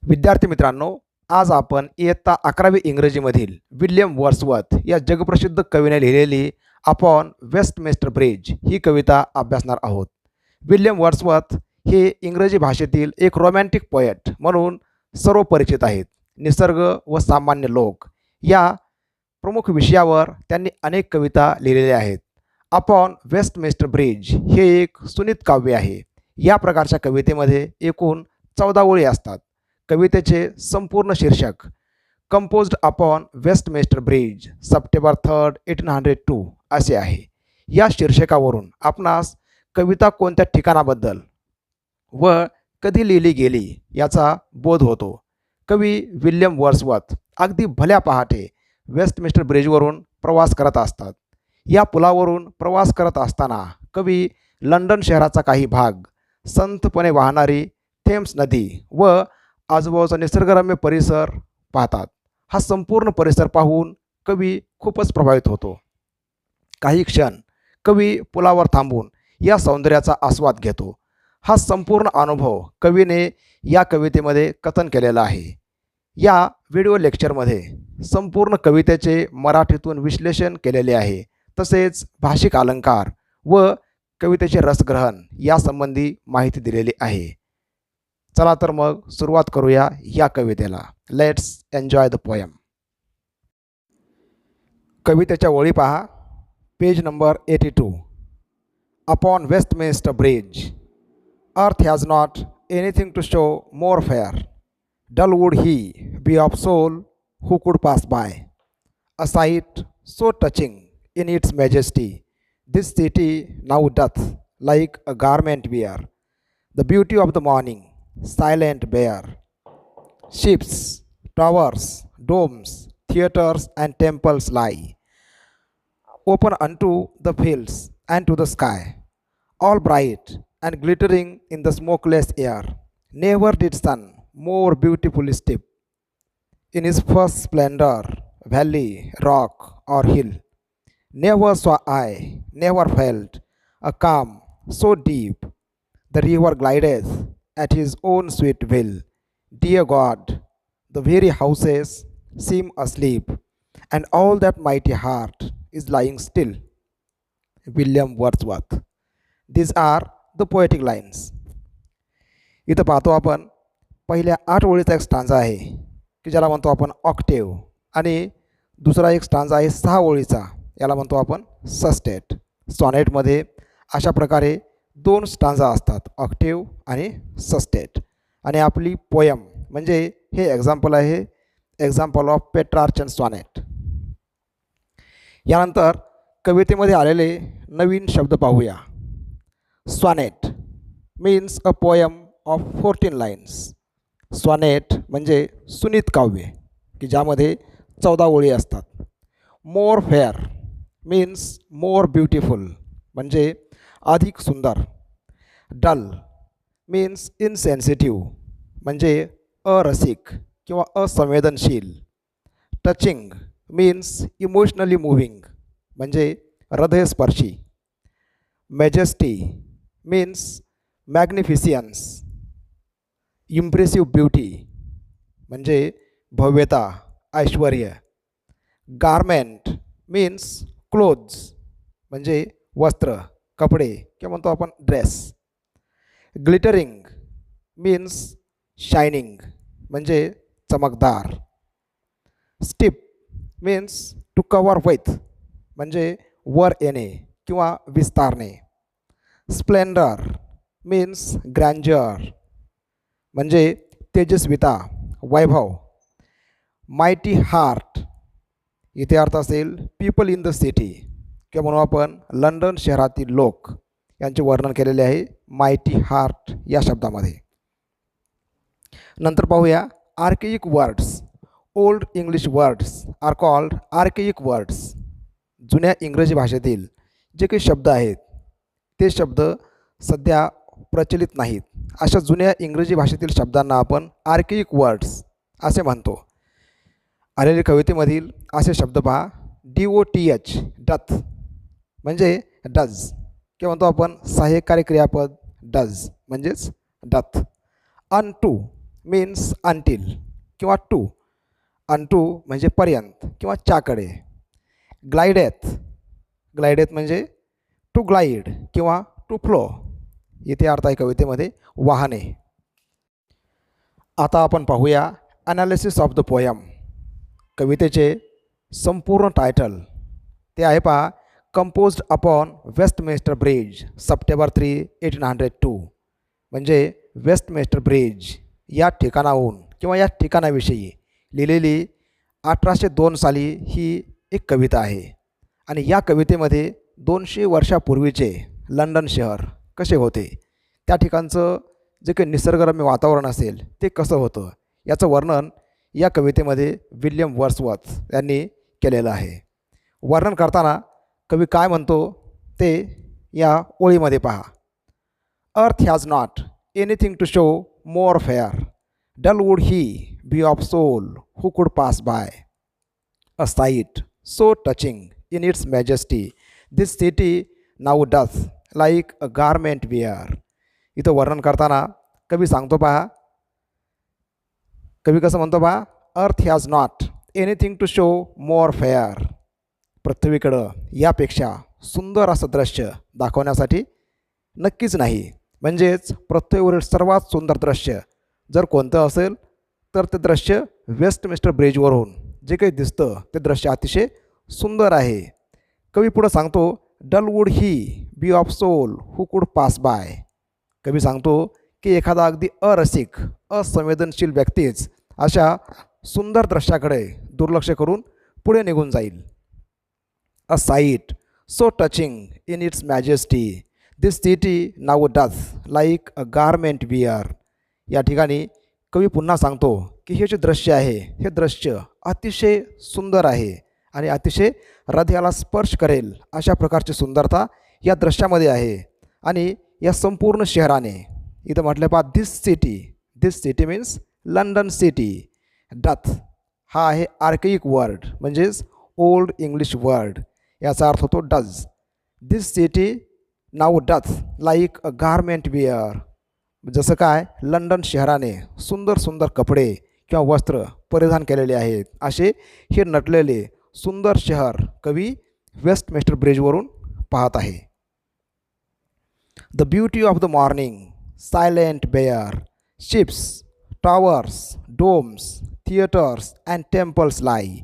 विद्यार्थी मित्रांनो, आज आपण इयत्ता 11वी इंग्रजीमधील विल्यम वर्ड्सवर्थ या जगप्रसिद्ध कवीने लिहिलेली अपॉन वेस्टमिन्स्टर ब्रिज ही कविता अभ्यासणार आहोत. विल्यम वर्ड्सवर्थ हे इंग्रजी भाषेतील एक रोमॅन्टिक पोएट म्हणून सर्व परिचित आहेत. निसर्ग व सामान्य लोक या प्रमुख विषयावर त्यांनी अनेक कविता लिहिलेल्या आहेत. अपॉन वेस्टमिन्स्टर ब्रिज हे एक सुनीत काव्य आहे. या प्रकारच्या कवितेमध्ये एकूण 14 ओळी असतात. कवितेचे संपूर्ण शीर्षक composed upon Westminster bridge September 3, 1802 असे आहे. या शीर्षकावरून आपणास कविता कोणत्या ठिकाणाबद्दल व कधी लिहिली गेली याचा बोध होतो. कवी विल्यम वर्ड्सवर्थ अगदी भल्या पहाटे वेस्टमिन्स्टर ब्रिजवरून प्रवास करत असतात. या पुलावरून प्रवास करत असताना कवी लंडन शहराचा काही भाग, संथपणे वाहणारी थेम्स नदी व आजूबाजूचा निसर्गरम्य परिसर पाहतात. हा संपूर्ण परिसर पाहून कवी खूपच प्रभावित होतो. काही क्षण कवी पुलावर थांबून या सौंदर्याचा आस्वाद घेतो. हा संपूर्ण अनुभव कवीने या कवितेमध्ये कथन केलेला आहे. या व्हिडिओ लेक्चरमध्ये संपूर्ण कवितेचे मराठीतून विश्लेषण केलेले आहे. तसेच भाषिक अलंकार व कवितेचे रसग्रहण यासंबंधी माहिती दिलेली आहे. चला तर मग सुरुवात करूया या कवितेला. Let's enjoy the poem. कवितेच्या ओळी पहा. Page number 82. Upon Westminster Bridge earth has not anything to show more fair. Dull would he be of soul who could pass by. A sight so touching in its majesty, this city now doth like a garment wear. The beauty of the morning, silent bare. Ships, towers, domes, theatres, and temples lie open unto the fields and to the sky, all bright and glittering in the smokeless air. Never did sun more beautifully step in his first splendor, valley, rock, or hill. Never saw I, never felt a calm so deep. The river glideth at his own sweet will. Dear God, the very houses seem asleep, and all that mighty heart is lying still. William Wordsworth. These are the poetic lines. इथं पाहतो आपण पहिल्या 8 ओळीचा एक stanza आहे की ज्याला म्हणतो आपण ऑक्टेव, आणि दुसरा एक स्टांजा आहे 6 ओळीचा, याला म्हणतो आपण सस्टेट. सॉनेटमध्ये अशा प्रकारे 2 स्टांजा असतात, ऑक्टेव आणि सस्टेट. आणि आपली पोयम म्हणजे हे एक्झाम्पल आहे, एक्झाम्पल ऑफ पेट्रार्चन सॉनेट. यानंतर कवितेमध्ये आलेले नवीन शब्द पाहूया. Sonnet means a poem of 14 lines. Sonnet म्हणजे सुनीत काव्य की ज्यामध्ये 14 ओळी असतात. More fair means more beautiful म्हणजे अधिक सुंदर. डल मीन्स इनसेन्सिटिव्ह म्हणजे अरसिक किंवा असंवेदनशील. टचिंग मीन्स इमोशनली मूव्हिंग म्हणजे हृदयस्पर्शी. Majesty means magnificence. Impressive beauty म्हणजे भव्यता, ऐश्वर्य. गारमेंट मीन्स क्लोथ्स म्हणजे वस्त्र, कपडे किंवा म्हणतो आपण ड्रेस. ग्लिटरिंग मीन्स शायनिंग म्हणजे चमकदार. स्टिप मीन्स टू कवर विथ म्हणजे वर येणे किंवा विस्तारणे. स्प्लेंडर मीन्स ग्रँजर म्हणजे तेजस्विता, वैभव. मायटी हार्ट इथे अर्थ असेल पीपल इन द सिटी किंवा म्हणून आपण लंडन शहरातील लोक यांचे वर्णन केलेले आहे मायटी हार्ट या शब्दामध्ये. नंतर पाहूया archaic words. Old English words are called archaic words. जुन्या इंग्रजी भाषेतील जे काही शब्द आहेत ते शब्द सध्या प्रचलित नाहीत. अशा जुन्या इंग्रजी भाषेतील शब्दांना आपण आर्केइक वर्ड्स असे म्हणतो. आलेल्या कवितेमधील असे शब्द पहा. DOTH डथ म्हणजे डज किंवा म्हणतो आपण सहाय्यकारी क्रियापद डज म्हणजेच डथ. अनटू मीन्स अंटिल किंवा टू. अनटू म्हणजे पर्यंत किंवा च्याकडे. ग्लायडेथ, ग्लायडेथ म्हणजे टू ग्लाईड किंवा टू फ्लो. इथे अर्थ आहे कवितेमध्ये वाहने. आता आपण पाहूया ॲनालिसिस ऑफ द पोयम. कवितेचे संपूर्ण टायटल ते आहे पहा, composed upon Westminster bridge September 3, 1802. म्हणजे वेस्टमिन्स्टर ब्रिज या ठिकाणाहून किंवा या ठिकाणाविषयी लिहिलेली 1802 साली ही एक कविता आहे. आणि या कवितेमध्ये 200 वर्षापूर्वीचे लंडन शहर कसे होते, त्या ठिकाणचं जे काही निसर्गरम्य वातावरण असेल ते कसं होतं, याचं वर्णन या कवितेमध्ये विल्यम वर्ड्सवर्थ यांनी केलेलं आहे. वर्णन करताना कवी काय म्हणतो ते या ओळीमध्ये पहा. Earth has not anything to show more fair, dull would he be of soul who could pass by. A sight so touching in its majesty, this city now doth like a garment wear. इथं वर्णन करताना कवी सांगतो पहा, कवी कसं म्हणतो पहा, earth has not anything to show more fair. पृथ्वीकडं यापेक्षा सुंदर असं दृश्य दाखवण्यासाठी नक्कीच नाही. म्हणजेच पृथ्वीवरील सर्वात सुंदर दृश्य जर कोणतं असेल तर ते दृश्य वेस्टमिन्स्टर ब्रिजवरून जे काही दिसतं ते दृश्य अतिशय सुंदर आहे. कवी पुढं सांगतो, dull would he be of soul who could pass bye. कवी सांगतो की एखादा अगदी अरसिक असंवेदनशील व्यक्तीच अशा सुंदर दृश्याकडे दुर्लक्ष करून पुढे निघून जाईल. A sight so touching in its majesty, this city now doth like a garment wear. या ठिकाणी कवी पुन्हा सांगतो की हे जे दृश्य आहे हे दृश्य अतिशय सुंदर आहे आणि अतिशय हृदयाला स्पर्श करेल अशा प्रकारची सुंदरता या दृश्यामध्ये आहे. आणि या संपूर्ण शहराने इथं म्हटलं पहा, this city means London city. Doth हा आहे आर्कॅइक वर्ड म्हणजेच ओल्ड इंग्लिश वर्ड, याचा अर्थ होतो does. This city now doth like a garment wear. जसं काय लंडन शहराने सुंदर सुंदर कपडे किंवा वस्त्र परिधान केलेले आहेत, असे हे नटलेले सुंदर शहर कवी वेस्टमिन्स्टर ब्रिजवरून पाहत आहे. The beauty of the morning silent bare, ships, towers, domes, theatres and temples lie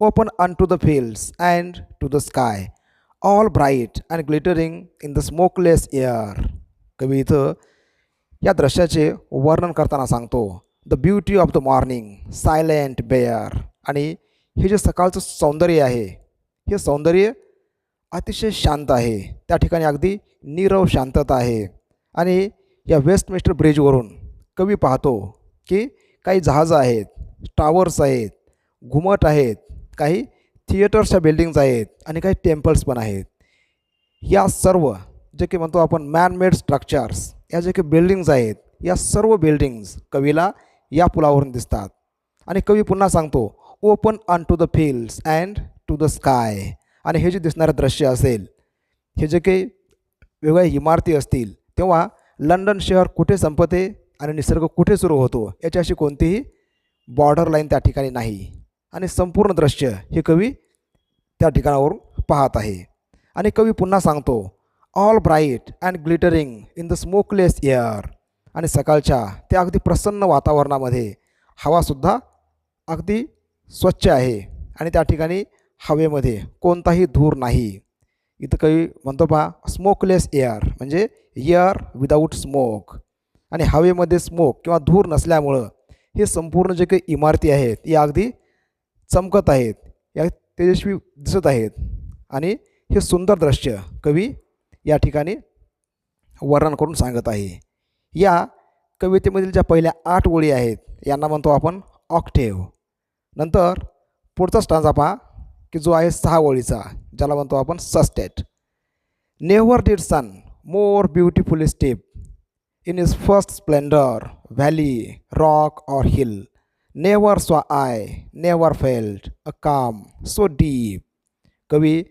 open unto the fields and to the sky, all bright and glittering in the smokeless air. कवी इथं या दृश्याचे वर्णन करताना सांगतो, the beauty of the morning silent bare. आणि हे जे सकाळचं सौंदर्य आहे हे सौंदर्य अतिशय शांत आहे, त्या ठिकाणी अगदी नीरव शांतता आहे. आणि या वेस्टमिन्स्टर ब्रिजवरून कवी पाहतो की काही जहाजं आहेत, टावर्स आहेत, घुमट आहेत, काही थिएटर्सच्या बिल्डिंग्ज आहेत आणि काही टेम्पल्स पण आहेत. या सर्व जे की म्हणतो आपण मॅनमेड स्ट्रक्चर्स, या जे काही बिल्डिंग्ज आहेत या सर्व बिल्डिंग्ज कवीला या पुलावरून दिसतात. आणि कवी पुन्हा सांगतो, open unto the fields and to the sky. आणि हे जे दिसणारं दृश्य असेल, हे जे काही वेगळ्या इमारती असतील, तेव्हा लंडन शहर कुठे संपते आणि निसर्ग कुठे सुरू होतो याची अशी कोणतीही बॉर्डर लाईन त्या ठिकाणी नाही. आणि संपूर्ण दृश्य हे कवी त्या ठिकाणावरून पाहत आहे. आणि कवी पुन्हा सांगतो, all bright and glittering in the smokeless air. आणि सकाळच्या त्या अगदी प्रसन्न वातावरणामध्ये हवासुद्धा अगदी स्वच्छ आहे आणि त्या ठिकाणी हवेमध्ये कोणताही धूर नाही. इथं कवी म्हणतो पहा, स्मोकलेस एअर म्हणजे एअर विदाऊट स्मोक. आणि हवेमध्ये स्मोक किंवा धूर नसल्यामुळं हे संपूर्ण जे काही इमारती आहेत या अगदी चमकत आहेत, या तेजस्वी दिसत आहेत. आणि हे सुंदर दृश्य कवी या ठिकाणी वर्णन करून सांगत आहे. या कवितेमधील ज्या पहिल्या 8 ओळी आहेत यांना म्हणतो आपण ऑक्टेव्ह. नंतर पुढचा स्टांजा पहा की जो आहे 6 ओळीचा, ज्याला म्हणतो आपण sestet. Never did sun more beautifully steep in his first splendour, valley, rock or hill. Never saw I, never felt a calm so deep. कवी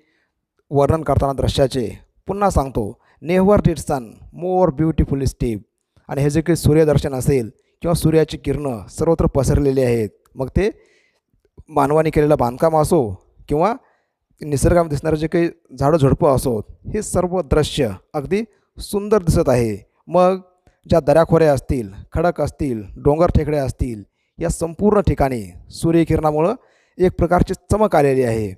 वर्णन करताना दृश्याचे पुन्हा सांगतो, never did sun more beautifully steep. आणि हे जे काही सूर्यदर्शन असेल किंवा सूर्याची किरणं सर्वत्र पसरलेली आहेत. मग ते मानवाने केलेलं बांधकाम असो किंवा निसर्गात दिसणारं जे काही झाडं झुडपं असोत, हे सर्व दृश्य अगदी सुंदर दिसत आहे. मग ज्या दऱ्याखोऱ्या असतील, खडक असतील, डोंगर टेकड्या असतील, या संपूर्ण ठिकाणी सूर्यकिरणामुळं एक प्रकारची चमक आलेली आहे.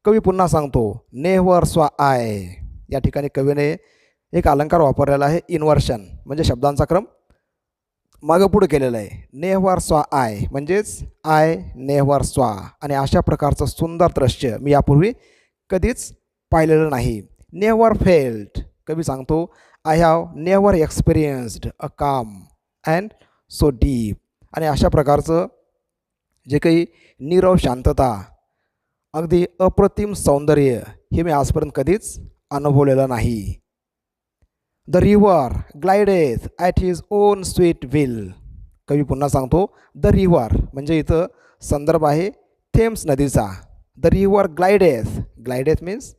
कवी पुन्हा सांगतो, नेव्हर स्वा आय. या ठिकाणी कवीने एक अलंकार वापरलेला आहे, इन्व्हर्शन, म्हणजे शब्दांचा क्रम मागं पुढे केलेलं आहे. नेव्हर स्वा आय म्हणजेच आय नेव्हर स्वा. आणि अशा प्रकारचं सुंदर दृश्य मी यापूर्वी कधीच पाहिलेलं नाही. नेव्हर फेल्ट, कवी सांगतो, आय हॅव नेव्हर एक्सपिरियन्स्ड अ काम अँड सो डीप. आणि अशा प्रकारचं जे काही नीरव शांतता, अगदी अप्रतिम सौंदर्य, हे मी आजपर्यंत कधीच अनुभवलेलं नाही. The river glideth at his own sweet will. कवी पुन्हा सांगतो, द रिव्हर म्हणजे इथं संदर्भ आहे थेम्स नदीचा. The river glideth, glideth means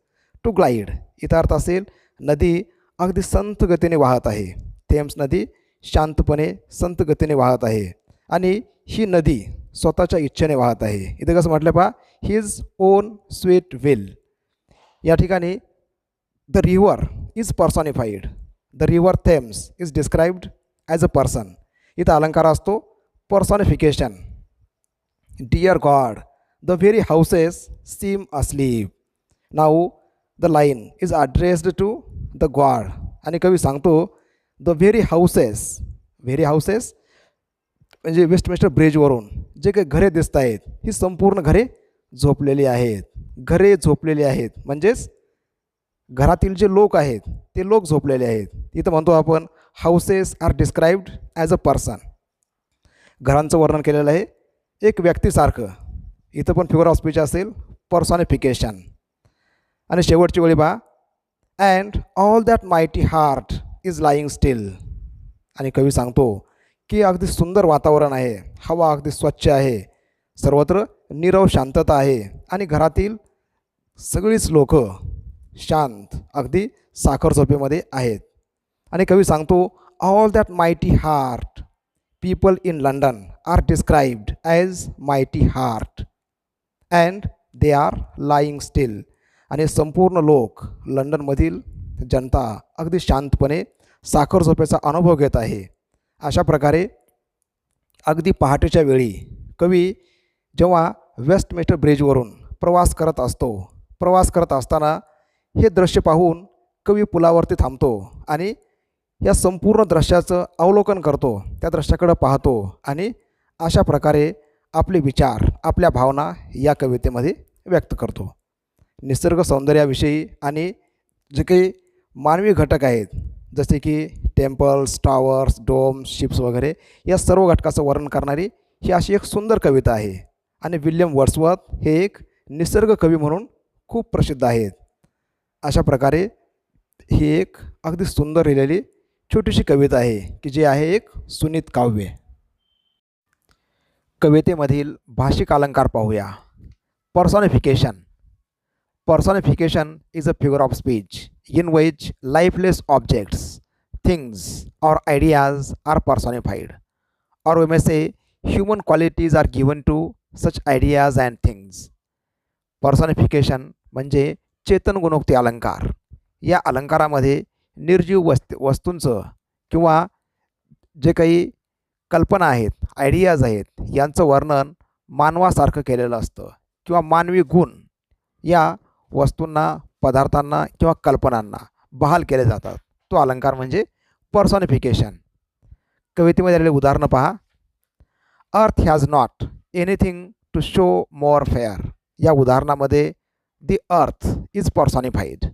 to glide. इथं अर्थ असेल नदी अगदी संत गतीने वाहत आहे. थेम्स नदी शांतपणे संत गतीने वाहत आहे आणि ही नदी स्वतःच्या इच्छेने वाहत आहे. इथं कसं म्हटलं पहा, हिज ओन स्वीट विल. या ठिकाणी the river is personified. The river Thames is described as a person. इथं अलंकार असतो personification. Dear god the very houses seem asleep. Now the line is addressed to the god. आणि कवी सांगतो, the very houses, very houses म्हणजे Westminster ब्रिजवरून जे काही घरे दिसत आहेत, ही संपूर्ण घरे झोपलेली आहेत. घरे झोपलेली आहेत म्हणजेच घरातील जे लोक आहेत ते लोक झोपलेले आहेत. इथं म्हणतो आपण houses are described as a person. घरांचं वर्णन केलेलं आहे एक व्यक्तीसारखं. इथं पण फिगर ऑफ स्पीच असेल पर्सॉनिफिकेशन. आणि शेवटची ओळी पहा, and all that mighty heart is lying still. आणि कवी सांगतो की अगदी सुंदर वातावरण आहे, हवा अगदी स्वच्छ आहे, सर्वत्र नीरव शांतता आहे आणि घरातील सगळीच लोक शांत अगदी साखर झोपेमध्ये आहेत. आणि कवी सांगतो, all that mighty heart people in London are described as mighty heart and they are lying still. आणि संपूर्ण लोक लंडनमधील जनता अगदी शांतपणे साखर झोपेचा अनुभव घेत आहे. अशा प्रकारे अगदी पहाटेच्या वेळी कवी जेव्हा वेस्टमिन्स्टर ब्रिजवरून प्रवास करत असताना हे दृश्य पाहून कवी पुलावरती थांबतो आणि या संपूर्ण दृश्याचं अवलोकन करतो, त्या दृश्याकडं पाहतो आणि अशा प्रकारे आपले विचार, आपल्या भावना या कवितेमध्ये व्यक्त करतो. निसर्ग सौंदर्याविषयी आणि जे काही मानवी घटक आहेत, जसे की टेम्पल्स, टॉवर्स, डोम्स, शिप्स वगैरे, या सर्व घटकाचं वर्णन करणारी ही अशी एक सुंदर कविता आहे. आणि विल्यम वर्ड्सवर्थ हे एक निसर्ग कवी म्हणून खूप प्रसिद्ध आहेत. अशा प्रकारे ही एक अगदी सुंदर लिहिलेली छोटीशी कविता आहे की जी आहे एक सुनीत काव्य. कवितेमधील भाषिक अलंकार पाहूया. पर्सॉनिफिकेशन. Personification is a figure of speech in which lifeless objects, things, or ideas are personified. Or we may say human qualities are given to such ideas and things. Personification म्हणजे चेतन गुणोक्ती अलंकार. या अलंकारामध्ये निर्जीव वस्तूंचं किंवा जे काही कल्पना आहेत, आयडियाज आहेत, यांचं वर्णन मानवासारखं केलेलं असतं किंवा मानवी गुण या वस्तूंना, पदार्थांना किंवा कल्पनांना बहाल केले जातात. तो अलंकार म्हणजे पर्सॉनिफिकेशन. कवितेमध्ये आलेले उदाहरणं पहा. Earth has not anything to show more fair. या उदाहरणामध्ये दी अर्थ इज पर्सॉनिफाईड.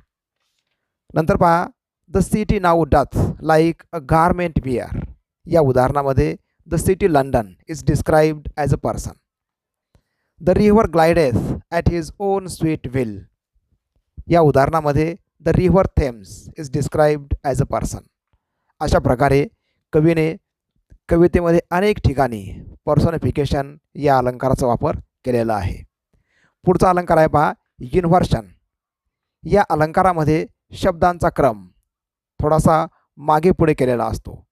नंतर पहा, the city now doth like a garment wear. या उदाहरणामध्ये the city London is described as a person. The river glideth at his own sweet will. या उदाहरणामध्ये the river Thames is described as a person. अशा प्रकारे कवीने कवितेमध्ये अनेक ठिकाणी पर्सॉनिफिकेशन या अलंकाराचा वापर केलेला आहे. पुढचा अलंकार आहे पहा, इन्व्हर्शन. या अलंकारामध्ये शब्दांचा क्रम थोडासा मागे पुढे केलेला असतो.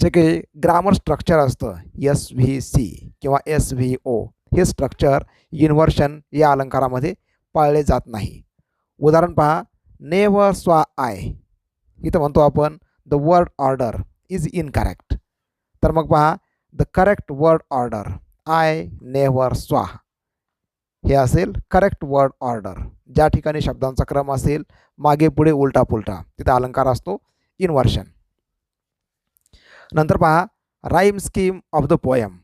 जे काही ग्रामर स्ट्रक्चर असतं SVC किंवा SVO हे स्ट्रक्चर इन्व्हर्शन या अलंकारामध्ये पाळले जात नाही. उदाहरण पहा, नेव्हर स्वा आय. इथं म्हणतो आपण the word order is incorrect. तर मग पहा, the correct word order I never स्वा हे असेल करेक्ट वर्ड ऑर्डर. ज्या ठिकाणी शब्दांचा क्रम असेल मागे पुढे उलटा पुलटा तिथे अलंकार असतो इन्व्हर्शन. नंतर पहा, rhyme scheme of the poem.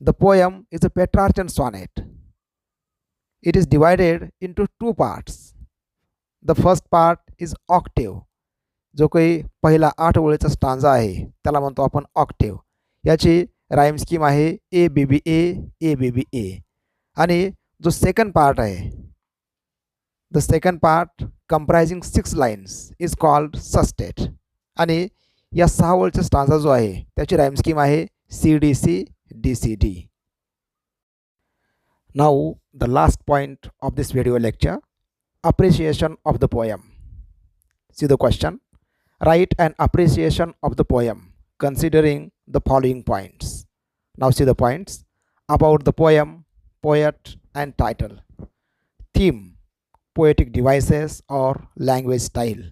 The poem is a Petrarchan sonnet. It is divided into 2 parts. The first part is octave. जो काही पहिला 8 ओळीचा स्टांजा आहे त्याला म्हणतो आपण ऑक्टेव. याची राईम स्कीम आहे ABBA ABBA. आणि जो सेकंड पार्ट आहे, the second part comprising 6 lines is called sestet. आणि या 6 ओळीचा स्टांजा जो आहे त्याची राईम स्कीम आहे CDC DCD. Now the last point of this video lecture, appreciation of the poem. See the question. Write an appreciation of the poem considering the following points. Now see the points about the poem, poet and title. Theme, poetic devices or language style.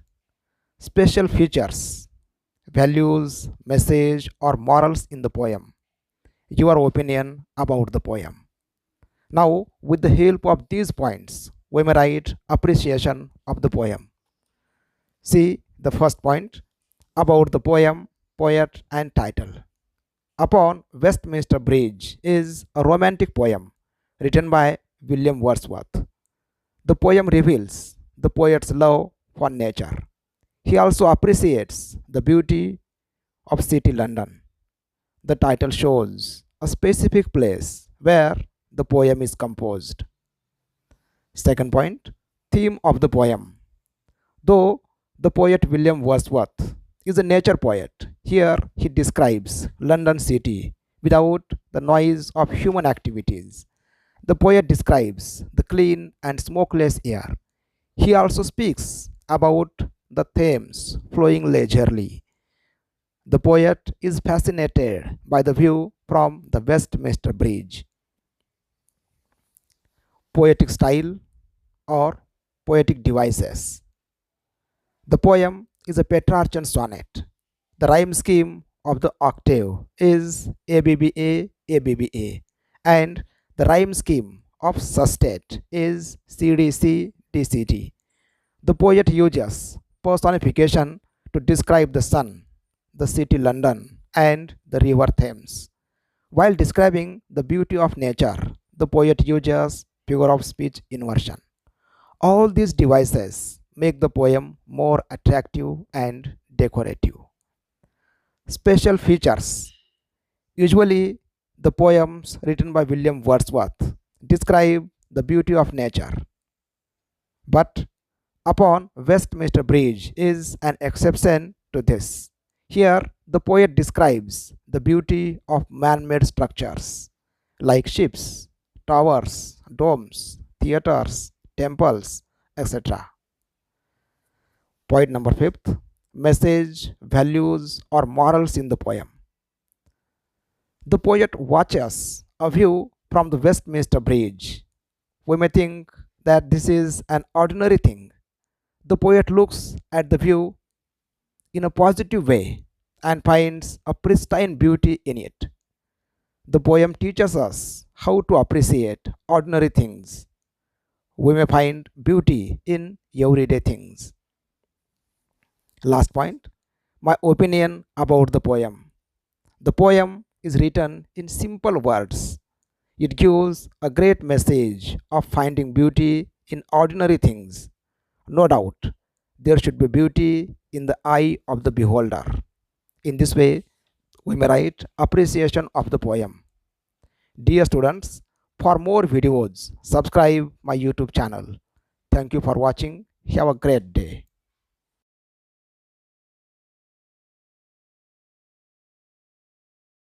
Special features, values, message or morals in the poem. Your opinion about the poem. Now, with the help of these points, we may write appreciation of the poem. See the first point about the poem, poet and title. Upon Westminster Bridge is a romantic poem written by William Wordsworth. The poem reveals the poet's love for nature. He also appreciates the beauty of city London. The title shows a specific place where the poem is composed. Second point, theme of the poem. Though the poet William Wordsworth is a nature poet, here he describes London city without the noise of human activities. The poet describes the clean and smokeless air. He also speaks about the Thames flowing leisurely. The poet is fascinated by the view from the Westminster Bridge. Poetic style or poetic devices. The poem is a Petrarchan sonnet. The rhyme scheme of the octave is ABBA ABBA, and the rhyme scheme of sestet is CDC DCD. The poet uses personification to describe the sun, the city London, and the river Thames. While describing the beauty of nature, the poet uses figure of speech inversion. All these devices make the poem more attractive and decorative. Special features. Usually, the poems written by William Wordsworth describe the beauty of nature. But Upon Westminster Bridge is an exception to this. Here, the poet describes the beauty of man-made structures like ships, towers, domes, theaters, temples, etc. Point number 5th, message, values or morals in the poem. The poet watches a view from the Westminster Bridge. We may think that this is an ordinary thing. The poet looks at the view in a positive way and finds a pristine beauty in it. The poem teaches us how to appreciate ordinary things. We may find beauty in everyday things. Last point, my opinion about the poem. The poem is written in simple words. It gives a great message of finding beauty in ordinary things. No doubt, there should be beauty in the eye of the beholder. In this way, we may write appreciation of the poem. Dear students, for more videos, subscribe my YouTube channel. Thank you for watching. Have a great day.